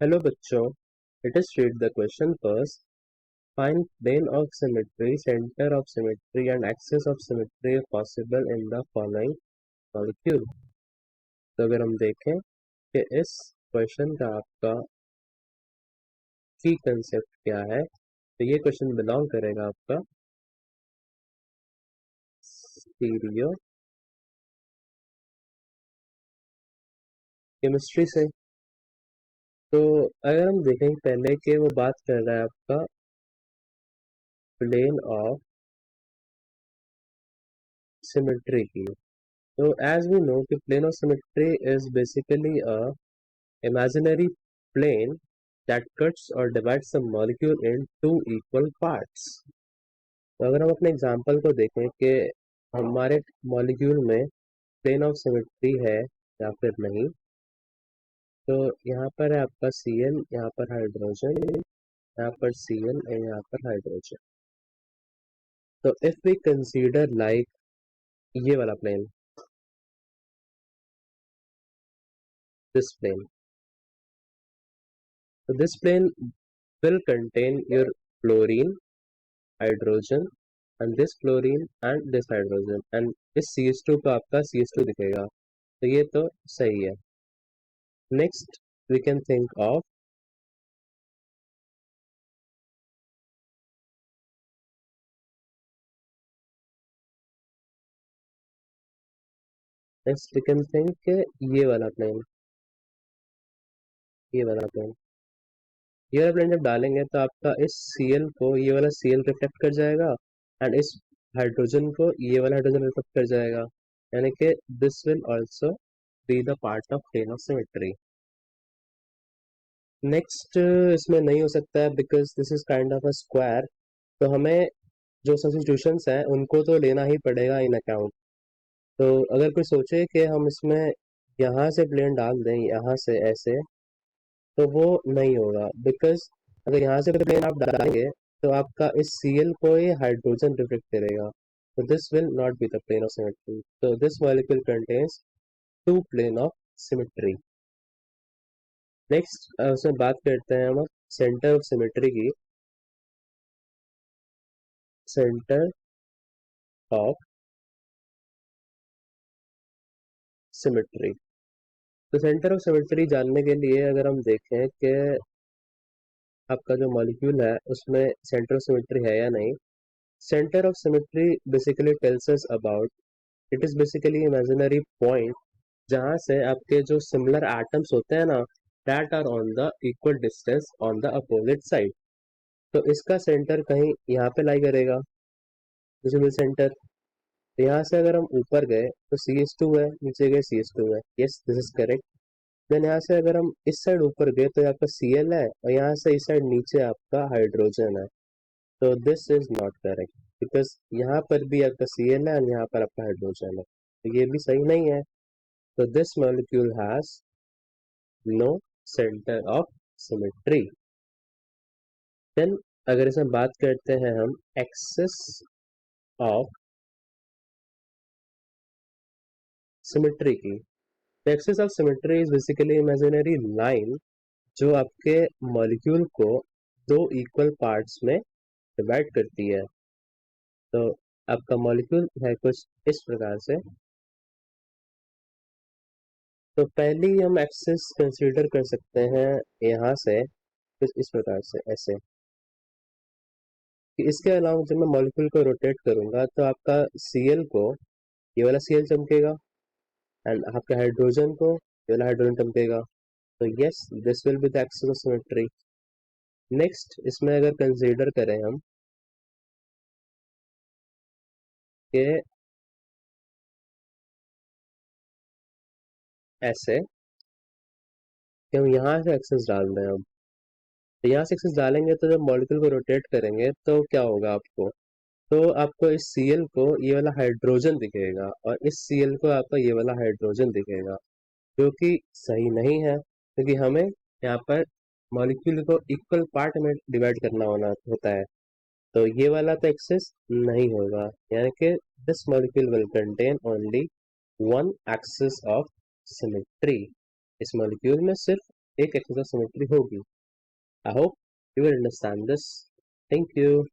Hello बच्चों, let us read the question first. Find plane of symmetry, center of symmetry and axis of symmetry possible in the following molecule. तो अगर हम देखें कि इस question का आपका की कंसेप्ट क्या है, तो ये क्वेश्चन बिलोंग करेगा आपका स्टीरियो केमिस्ट्री से। तो अगर हम देखें पहले कि वो बात कर रहा है आपका प्लेन ऑफ सिमेट्री की। तो एज वी नो कि plane of symmetry is basically a imaginary plane that cuts or divides the molecule in two equal parts. तो अगर हम अपने एग्जांपल को देखें कि हमारे मॉलिक्यूल में प्लेन ऑफ सिमेट्री है या फिर नहीं, तो यहाँ पर है आपका Cl, यहाँ पर हाइड्रोजन, यहाँ पर Cl और यहाँ पर हाइड्रोजन। तो इफ वी कंसीडर लाइक ये वाला प्लेन, दिस प्लेन, तो this plane will contain your fluorine, hydrogen and this chlorine and this hydrogen and इस CH2 का आपका CH2 दिखेगा। तो ये तो सही है। Next we can think of next we can think ये वाला प्लेन, ये वाला प्लेन, ये वाला प्लेन जब डालेंगे तो आपका इस Cl को ये वाला Cl रिफ्लेक्ट कर जाएगा एंड इस हाइड्रोजन को ये वाला हाइड्रोजन रिफ्लेक्ट कर जाएगा, यानी कि this will also be the part of plane of symmetry. Next इसमें नहीं हो सकता है because this is kind of a square, तो हमें जो सब्स्टिट्यूशंस हैं उनको तो लेना ही पड़ेगा इन अकाउंट। तो अगर कोई सोचे कि हम इसमें यहाँ से प्लेन डाल दें यहाँ से ऐसे, तो वो नहीं होगा बिकॉज अगर यहाँ से प्लेन आप डालेंगे तो आपका इस Cl को ये हाइड्रोजन रिफ्लेक्ट करेगा, तो this will not be the plane of symmetry. तो this molecule contains two plane of symmetry. Next उसमें बात करते हैं हम सेंटर ऑफ सिमेट्री की। सेंटर ऑफ सिमेट्री, तो सेंटर ऑफ सिमेट्री जानने के लिए अगर हम देखें कि आपका जो मॉलिक्यूल है उसमें सेंटर ऑफ सिमेट्री है या नहीं। Centre of symmetry basically tells us about, it is basically imaginary point जहां से आपके जो सिमिलर एटम्स होते हैं ना, that are on the equal distance on the opposite side. तो इसका सेंटर कहीं यहाँ पे लाई करेगा, विजिबल सेंटर। तो यहाँ से अगर हम ऊपर गए तो CH2 है, नीचे गए CH2 है, yes this is correct. Then यहाँ से अगर हम इस साइड ऊपर गए तो आपका Cl है और यहाँ से इस साइड नीचे आपका हाइड्रोजन है। तो this is not correct because यहाँ पर भी आपका Cl है और यहाँ पर आपका हाइड्रोजन है, तो ये भी सही नहीं है। तो this molecule has no centre of symmetry. Then अगर इसमें बात करते हैं हम एक्सिस ऑफ सिमेट्री की, तो axis of symmetry is basically imaginary line जो आपके मॉलिक्यूल को दो इक्वल पार्ट्स में डिवाइड करती है। तो आपका मॉलिक्यूल है कुछ इस प्रकार से। तो पहली हम एक्सिस कंसीडर कर सकते हैं यहाँ से कुछ इस प्रकार से ऐसे, कि इसके अलावा जब मैं मॉलिक्यूल को रोटेट करूंगा तो आपका Cl को ये वाला Cl चमकेगा एंड आपके हाइड्रोजन को ये वाला हाइड्रोजन चमकेगा। तो yes this will be the axis of symmetry. Next इसमें अगर कंसीडर करें हम कि ऐसे कि हम यहाँ से एक्सेस डाल दें, हम तो यहाँ से एक्सेस डालेंगे तो जब मॉलिक्यूल को रोटेट करेंगे तो क्या होगा आपको, तो आपको इस Cl को ये वाला हाइड्रोजन दिखेगा और इस Cl को आपका ये वाला हाइड्रोजन दिखेगा, जो कि सही नहीं है क्योंकि हमें यहाँ पर मॉलिक्यूल को इक्वल पार्ट में डिवाइड करना होता है। तो ये वाला तो एक्सेस नहीं होगा, यानी कि this molecule will contain only one axis of symmetry. इस मॉलिक्यूल में सिर्फ एक एक्सेस ऑफ सिमेट्री होगी। I hope you will understand this. Thank you.